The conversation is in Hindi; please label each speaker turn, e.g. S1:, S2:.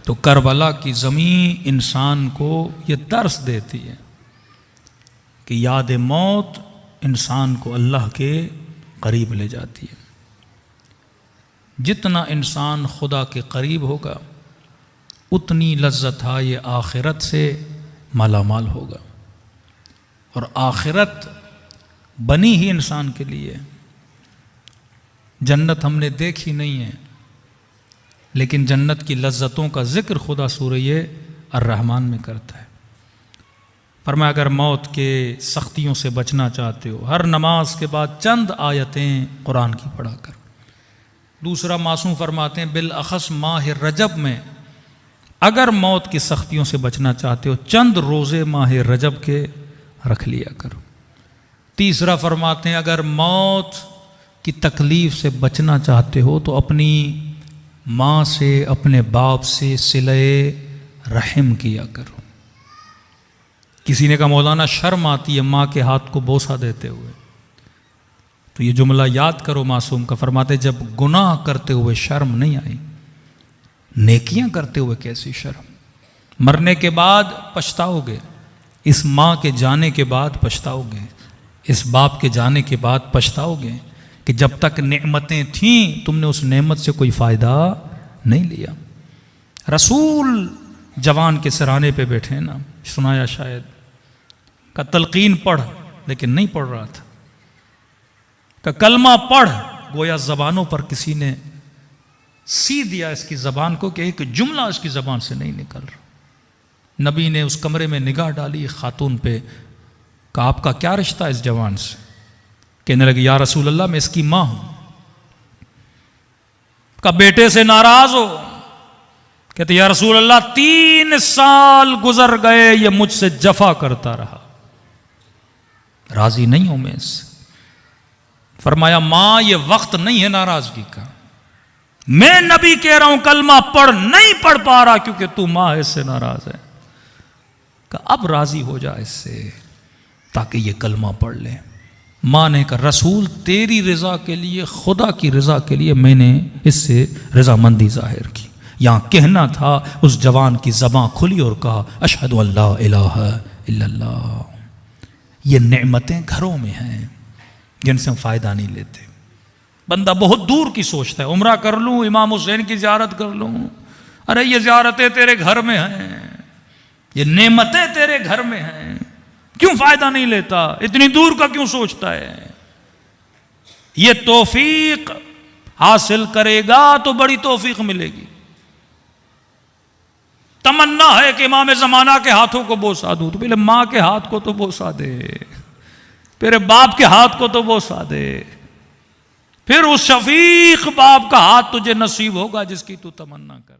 S1: तो करबला की ज़मीन इंसान को ये दर्स देती है कि याद मौत इंसान को अल्लाह के करीब ले जाती है। जितना इंसान खुदा के करीब होगा उतनी लज्जत ये आखिरत से मालामाल होगा। और आखिरत बनी ही इंसान के लिए। जन्नत हमने देखी नहीं है, लेकिन जन्नत की लज्जतों का जिक्र खुदा सूरह अर्रहमान में करता है। फरमाया अगर मौत के सख्तियों से बचना चाहते हो, हर नमाज के बाद चंद आयतें कुरान की पढ़ा कर। दूसरा मासूम फरमाते हैं बिल अखस माह रजब में अगर मौत की सख्तियों से बचना चाहते हो, चंद रोज़े माह रजब के रख लिया करो। तीसरा फरमाते हैं अगर मौत की तकलीफ से बचना चाहते हो तो अपनी माँ से, अपने बाप से सिले रहम किया करो। किसी ने कहा मौलाना शर्म आती है माँ के हाथ को बोसा देते हुए, तो ये जुमला याद करो मासूम का। फरमाते जब गुनाह करते हुए शर्म नहीं आई, नेकियां करते हुए कैसी शर्म। मरने के बाद पछताओगे, इस माँ के जाने के बाद पछताओगे, इस बाप के जाने के बाद पछताओगे कि जब तक नेमतें थीं तुमने उस नेमत से कोई फ़ायदा नहीं लिया। रसूल जवान के सराने पे बैठे ना, सुनाया शायद, का तलकीन पढ़, लेकिन नहीं पढ़ रहा था। का कलमा पढ़, गोया ज़बानों पर किसी ने सी दिया इसकी ज़बान को कि एक जुमला इसकी ज़बान से नहीं निकल रहा। नबी ने उस कमरे में निगाह डाली खातून पे, का आपका क्या रिश्ता इस जवान से? कहने लगे या रसूल अल्लाह मैं इसकी माँ हूं। का बेटे से नाराज हो? कहते या रसूल अल्लाह 3 साल गुजर गए ये मुझसे जफा करता रहा, राजी नहीं हूं मैं इससे। फरमाया मां ये वक्त नहीं है नाराजगी का, मैं नबी कह रहा हूं कलमा पढ़, नहीं पढ़ पा रहा क्योंकि तू मां है, इससे नाराज है। का अब राजी हो जा इससे ताकि ये कलमा पढ़ ले। मां ने कहा रसूल तेरी रजा के लिए, खुदा की रजा के लिए मैंने इससे रजामंदी जाहिर की। यहां कहना था उस जवान की ज़बान खुली और कहा अशहदु अल्ला इलाहा इल्लल्लाह। ये नेमतें घरों में हैं जिनसे हम फ़ायदा नहीं लेते। बंदा बहुत दूर की सोचता है, उम्रा कर लूँ, इमाम हुसैन की ज़ियारत कर लूँ। अरे ये ज़ियारतें तेरे घर में हैं, ये नेमतें तेरे घर में हैं, क्यों फ़ायदा नहीं लेता? इतनी दूर का क्यों सोचता है? ये तौफीक हासिल करेगा तो बड़ी तौफीक मिलेगी। तमन्ना है कि इमाम ज़माना के हाथों को बोसा दूँ, तो पहले माँ के हाथ को तो बोसा दे, तेरे बाप के हाथ को तो बोसा दे, फिर उस शफीक बाप का हाथ तुझे नसीब होगा जिसकी तू तमन्ना कर।